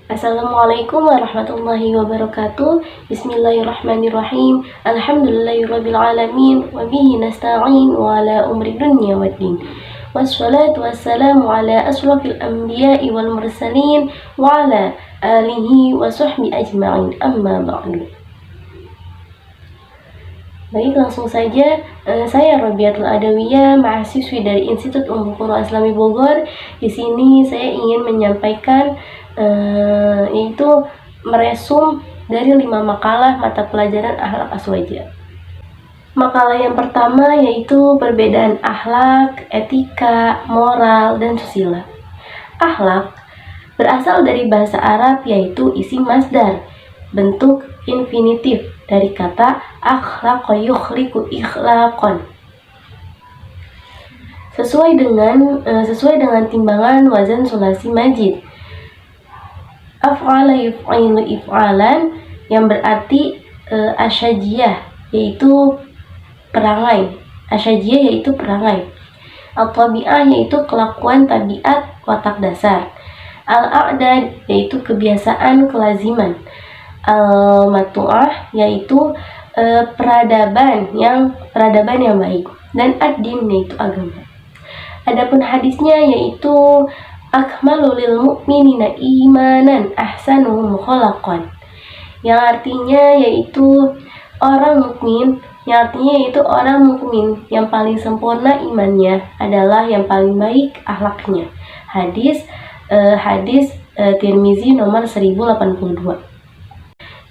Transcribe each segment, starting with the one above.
Assalamualaikum warahmatullahi wabarakatuh. Bismillahirrahmanirrahim. Alhamdulillahirabbil alamin wa bihi nasta'in wa ala umri dunya waddin. Wassalatu wassalamu ala asrafil anbiya'i wal mursalin wa ala alihi wa sahbihi ajma'in. Amma ba'du. Baik, langsung saja. Saya Rabiatul Adawiyah, mahasiswi dari Institut Ummul Qura Islami Bogor. Di sini saya ingin menyampaikan yaitu meresum dari 5 makalah mata pelajaran akhlak aswaja. Makalah yang pertama yaitu perbedaan akhlak, etika, moral, dan susila. Akhlak berasal dari bahasa Arab yaitu isim masdar, bentuk infinitif dari kata akhlaqa yukhliqu ikhlaqan. Sesuai dengan timbangan wazan sulasi majid. Af'ala yuf'ilu if'alan yang berarti asyajiyah yaitu perangai. Asyajiyah yaitu perangai. Al-tabi'ah yaitu kelakuan tabiat watak dasar. Al-a'dad yaitu kebiasaan kelaziman. Al-matu'ah yaitu peradaban yang baik, dan ad-din yaitu agama. Adapun hadisnya yaitu akmalu lil mu'minina imanan ahsanuhum khalaqan, yang artinya yaitu orang mukmin yang paling sempurna imannya adalah yang paling baik akhlaknya. Hadis Tirmizi nomor 1082.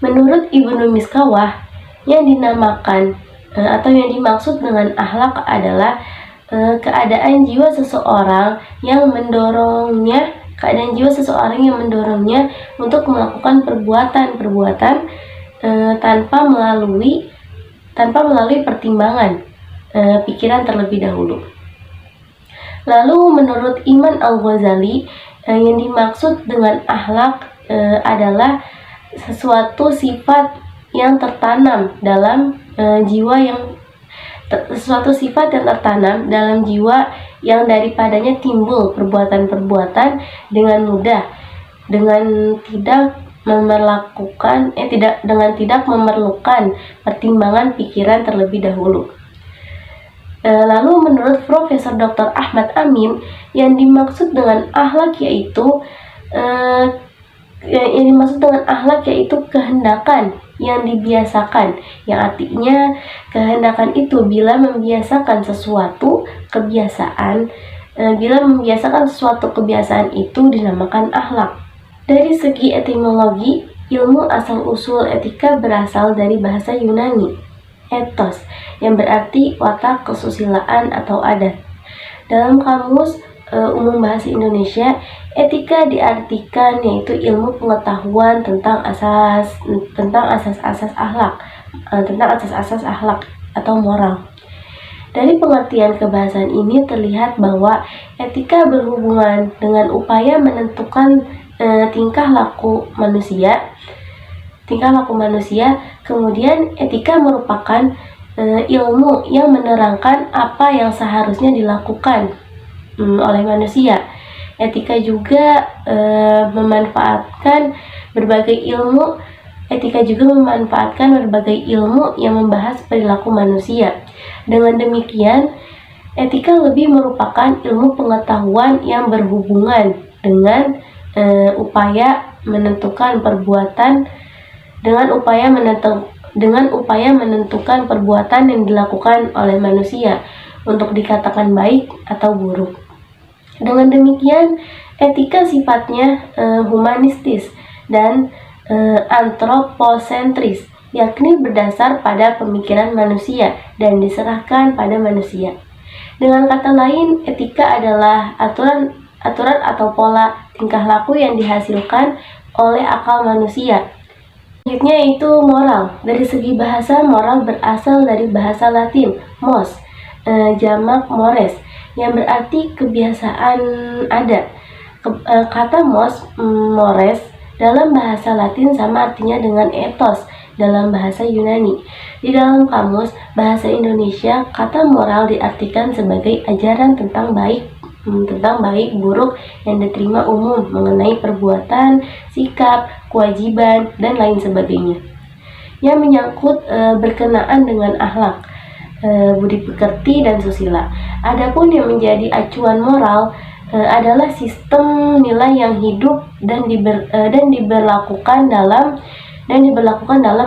Menurut Ibnu Miskawah, yang dinamakan atau yang dimaksud dengan akhlak adalah keadaan jiwa seseorang yang mendorongnya untuk melakukan perbuatan tanpa melalui pertimbangan pikiran terlebih dahulu. Lalu menurut Iman Al-Ghazali, yang dimaksud dengan akhlak adalah sesuatu sifat yang tertanam dalam jiwa yang daripadanya timbul perbuatan-perbuatan dengan mudah, dengan tidak memerlukan pertimbangan pikiran terlebih dahulu. Lalu menurut Profesor Dr. Ahmad Amin, yang dimaksud dengan akhlak yaitu kehendakan yang dibiasakan, yang artinya kehendakan itu bila membiasakan sesuatu kebiasaan itu dinamakan akhlak. Dari segi etimologi, ilmu asal-usul etika berasal dari bahasa Yunani, ethos, yang berarti watak kesusilaan atau adat. Dalam kamus umum bahasa Indonesia, etika diartikan yaitu ilmu pengetahuan tentang asas-asas akhlak atau moral. Dari pengertian kebahasaan ini terlihat bahwa etika berhubungan dengan upaya menentukan tingkah laku manusia. Kemudian etika merupakan ilmu yang menerangkan apa yang seharusnya dilakukan oleh manusia. Etika juga memanfaatkan berbagai ilmu yang membahas perilaku manusia. Dengan demikian, etika lebih merupakan ilmu pengetahuan yang berhubungan dengan upaya menentukan perbuatan yang dilakukan oleh manusia untuk dikatakan baik atau buruk. Dengan demikian, etika sifatnya humanistis dan antroposentris, yakni berdasar pada pemikiran manusia dan diserahkan pada manusia. Dengan kata lain, etika adalah aturan atau pola tingkah laku yang dihasilkan oleh akal manusia. Selanjutnya yaitu moral. Dari segi bahasa, moral berasal dari bahasa Latin mos, jamak mores, yang berarti kebiasaan adat. Kata mores dalam bahasa Latin sama artinya dengan ethos dalam bahasa Yunani. Di dalam kamus bahasa Indonesia, kata moral diartikan sebagai ajaran tentang baik tentang baik buruk yang diterima umum mengenai perbuatan, sikap, kewajiban, dan lain sebagainya. Yang menyangkut berkenaan dengan akhlak, budi pekerti, dan susila. Adapun yang menjadi acuan moral adalah sistem nilai yang hidup dan diberlakukan dalam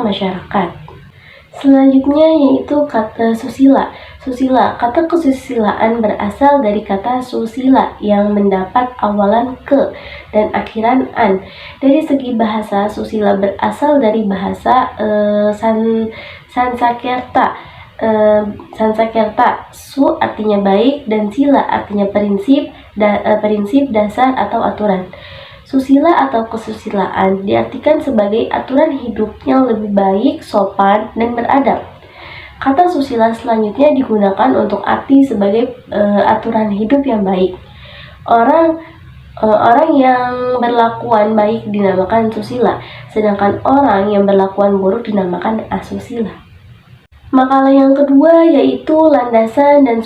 masyarakat. Selanjutnya yaitu kata susila. Kata kesusilaan berasal dari kata susila yang mendapat awalan ke dan akhiran an. Dari segi bahasa, susila berasal dari bahasa Sanskerta. Su artinya baik dan sila artinya prinsip, dasar atau aturan. Susila atau kesusilaan diartikan sebagai aturan hidup yang lebih baik, sopan, dan beradab. Kata susila selanjutnya digunakan untuk arti sebagai aturan hidup yang baik. Orang yang berlakuan baik dinamakan susila, sedangkan orang yang berlakuan buruk dinamakan asusila. Makalah yang kedua yaitu landasan dan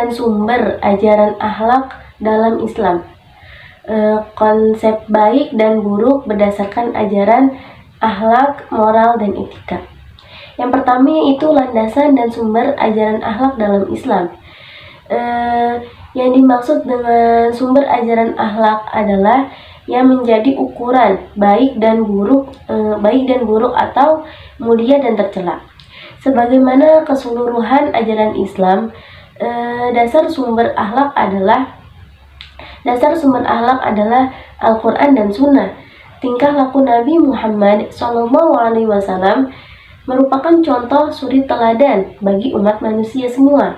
sumber ajaran akhlak dalam Islam. Konsep baik dan buruk berdasarkan ajaran akhlak, moral, dan etika. Yang pertama yaitu landasan dan sumber ajaran akhlak dalam Islam. Yang dimaksud dengan sumber ajaran akhlak adalah yang menjadi ukuran baik dan buruk atau mulia dan tercela. Sebagaimana keseluruhan ajaran Islam, dasar sumber akhlak adalah Al-Quran dan Sunnah. Tingkah laku Nabi Muhammad SAW merupakan contoh suri teladan bagi umat manusia semua.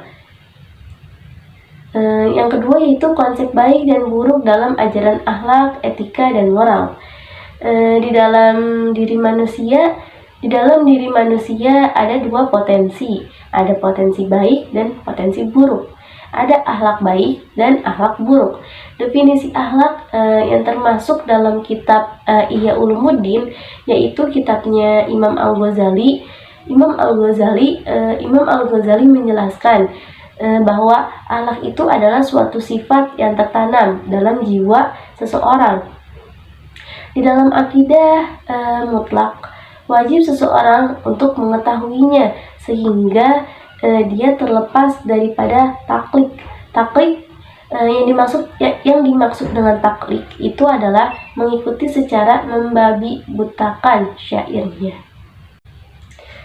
Yang kedua yaitu konsep baik dan buruk dalam ajaran akhlak, etika, dan moral. Di dalam diri manusia ada dua potensi. Ada potensi baik dan potensi buruk. Ada akhlak baik dan akhlak buruk. Definisi akhlak yang termasuk dalam kitab Ihya Ulumuddin, yaitu kitabnya Imam Al-Ghazali. Imam Al-Ghazali menjelaskan bahwa akhlak itu adalah suatu sifat yang tertanam dalam jiwa seseorang. Di dalam akidah mutlak, wajib seseorang untuk mengetahuinya sehingga dia terlepas daripada taklid. Yang dimaksud dengan taklid itu adalah mengikuti secara membabi butakan syairnya.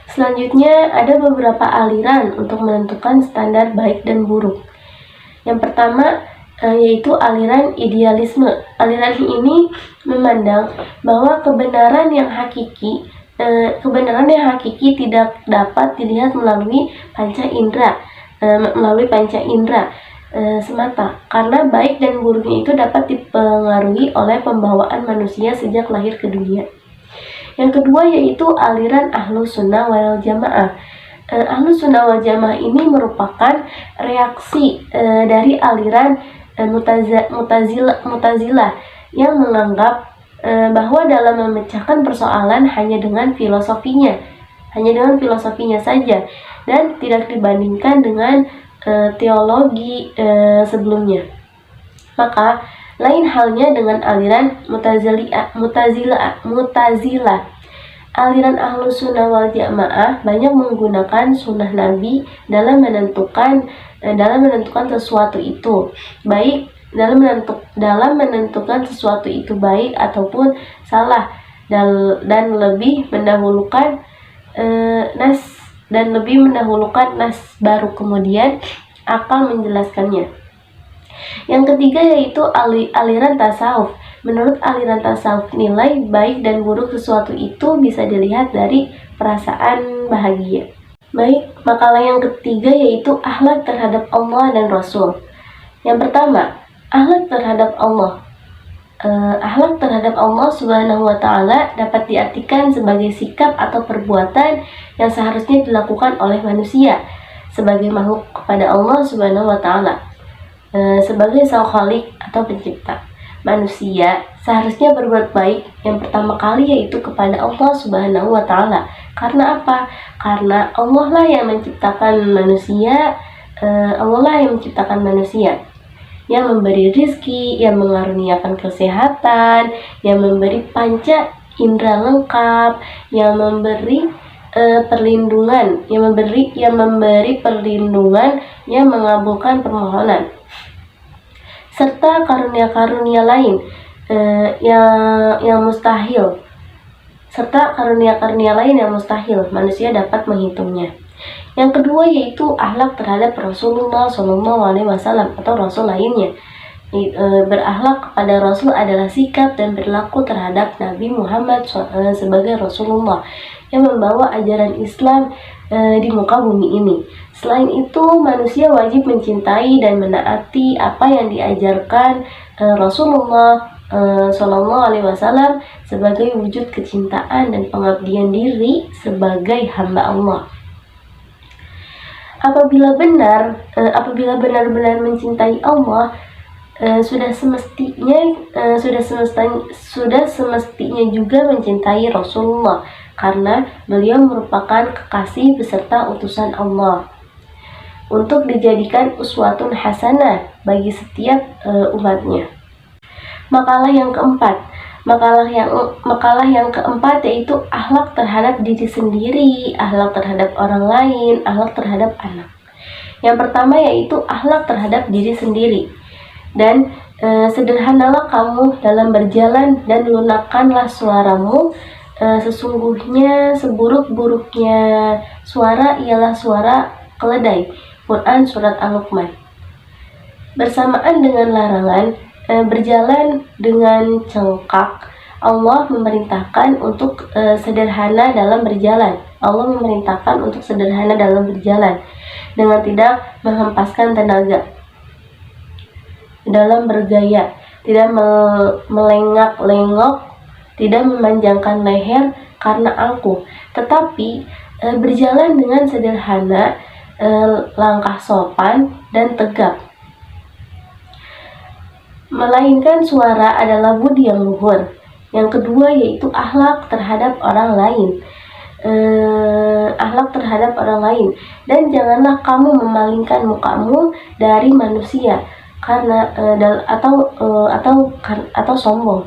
Selanjutnya ada beberapa aliran untuk menentukan standar baik dan buruk. Yang pertama yaitu aliran idealisme. Aliran ini memandang bahwa kebenaran yang hakiki tidak dapat dilihat melalui panca indera semata, karena baik dan buruknya itu dapat dipengaruhi oleh pembawaan manusia sejak lahir ke dunia. Yang kedua yaitu aliran Ahlus Sunnah wal Jamaah. Ahlus Sunnah wal Jamaah ini merupakan reaksi dari aliran Mu'tazilah yang menganggap bahwa dalam memecahkan persoalan hanya dengan filosofinya saja dan tidak dibandingkan dengan teologi sebelumnya. Maka lain halnya dengan aliran Mu'tazilah. Aliran Ahlus Sunnah wal Jamaah banyak menggunakan sunnah Nabi dalam menentukan sesuatu itu baik, dalam menentukan sesuatu itu baik ataupun salah, dan lebih mendahulukan nas baru kemudian akal menjelaskannya. Yang ketiga yaitu aliran tasawuf. Menurut aliran tasawuf, nilai baik dan buruk sesuatu itu bisa dilihat dari perasaan bahagia. Baik, makalah yang ketiga yaitu akhlak terhadap Allah dan Rasul. Yang pertama, akhlak terhadap Allah. Akhlak terhadap Allah Subhanahu wa Ta'ala dapat diartikan sebagai sikap atau perbuatan yang seharusnya dilakukan oleh manusia sebagai makhluk kepada Allah Subhanahu wa Ta'ala. Sebagai sang khalik atau pencipta, manusia seharusnya berbuat baik yang pertama kali yaitu kepada Allah Subhanahu wa Ta'ala. Karena apa? Karena Allah lah yang menciptakan manusia Allah lah yang menciptakan manusia, yang memberi rizki, yang mengaruniakan kesehatan, yang memberi panca indera lengkap, yang memberi perlindungan, yang memberi perlindungan, yang mengabulkan permohonan, serta karunia-karunia lain yang mustahil, manusia dapat menghitungnya. Yang kedua yaitu akhlak terhadap Rasulullah SAW atau Rasul lainnya. Berakhlak kepada Rasul adalah sikap dan berlaku terhadap Nabi Muhammad sebagai Rasulullah yang membawa ajaran Islam di muka bumi ini. Selain itu, manusia wajib mencintai dan menaati apa yang diajarkan Rasulullah SAW sebagai wujud kecintaan dan pengabdian diri sebagai hamba Allah. Apabila benar-benar mencintai Allah, sudah semestinya juga mencintai Rasulullah, karena beliau merupakan kekasih beserta utusan Allah untuk dijadikan uswatun hasanah bagi setiap umatnya. Makalah yang keempat yaitu akhlak terhadap diri sendiri, akhlak terhadap orang lain, akhlak terhadap anak. Yang pertama yaitu akhlak terhadap diri sendiri. Dan sederhanalah kamu dalam berjalan dan lunakkanlah suaramu. Sesungguhnya seburuk-buruknya suara ialah suara keledai. Quran Surat Al-Luqman. Bersamaan dengan larangan berjalan dengan cengkak, Allah memerintahkan untuk sederhana dalam berjalan. Dengan tidak menghempaskan tenaga dalam bergaya, tidak melengak-lengok, tidak memanjangkan leher karena angkuh, tetapi berjalan dengan sederhana, langkah sopan dan tegap. Melainkan suara adalah budi yang luhur. Yang kedua yaitu akhlak terhadap orang lain. Dan janganlah kamu memalingkan mukamu dari manusia karena atau sombong.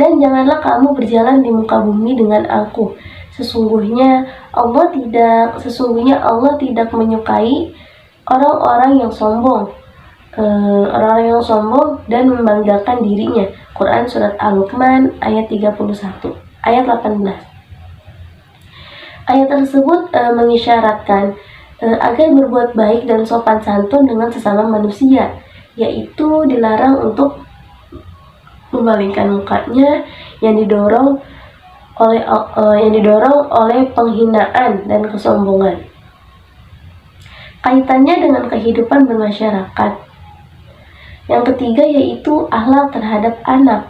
Dan janganlah kamu berjalan di muka bumi dengan angkuh. Sesungguhnya Allah tidak menyukai orang-orang yang sombong. Dan membanggakan dirinya. Quran Surat Al-Luqman ayat 18. Ayat tersebut mengisyaratkan agar berbuat baik dan sopan santun dengan sesama manusia, yaitu dilarang untuk memalingkan mukanya yang didorong oleh penghinaan dan kesombongan. Kaitannya dengan kehidupan bermasyarakat. Yang ketiga yaitu akhlak terhadap anak.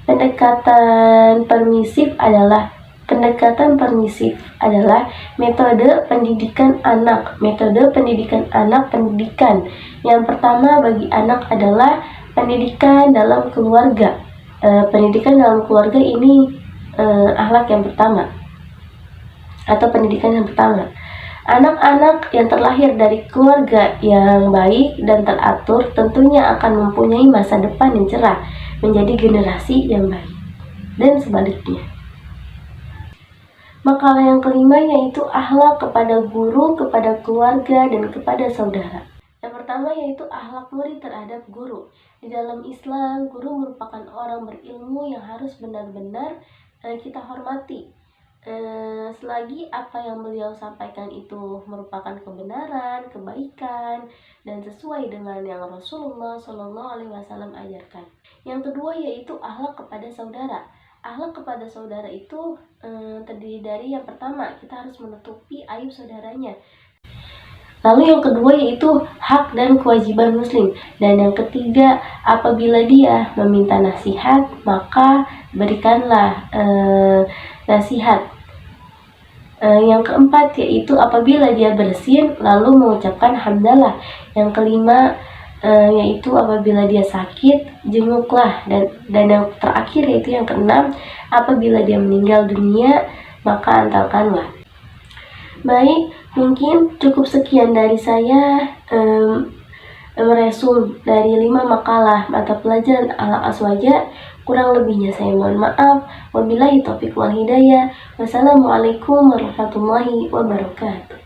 Pendekatan permisif adalah metode pendidikan anak. Pendidikan yang pertama bagi anak adalah pendidikan dalam keluarga. Pendidikan dalam keluarga ini akhlak yang pertama atau pendidikan yang pertama. Anak-anak yang terlahir dari keluarga yang baik dan teratur tentunya akan mempunyai masa depan yang cerah, menjadi generasi yang baik, dan sebaliknya. Makalah yang kelima yaitu akhlak kepada guru, kepada keluarga, dan kepada saudara. Yang pertama yaitu akhlak murid terhadap guru. Di dalam Islam, guru merupakan orang berilmu yang harus benar-benar kita hormati. Selagi apa yang beliau sampaikan itu merupakan kebenaran, kebaikan, dan sesuai dengan yang Rasulullah SAW ajarkan. Yang kedua yaitu akhlak kepada saudara. Akhlak kepada saudara itu terdiri dari yang pertama, kita harus menutupi aib saudaranya. Lalu yang kedua yaitu hak dan kewajiban muslim. Dan yang ketiga, apabila dia meminta nasihat, maka berikanlah nasihat. Yang keempat yaitu apabila dia bersin, lalu mengucapkan hamdalah. Yang kelima yaitu apabila dia sakit, jenguklah. Dan yang terakhir yaitu yang keenam, apabila dia meninggal dunia, maka antarkanlah. Baik, mungkin cukup sekian dari saya meresum dari 5 makalah mata pelajaran Akhlak Aswaja. Kurang lebihnya saya mohon maaf. Wabillahi taufiq wal hidayah. Wassalamualaikum warahmatullahi wabarakatuh.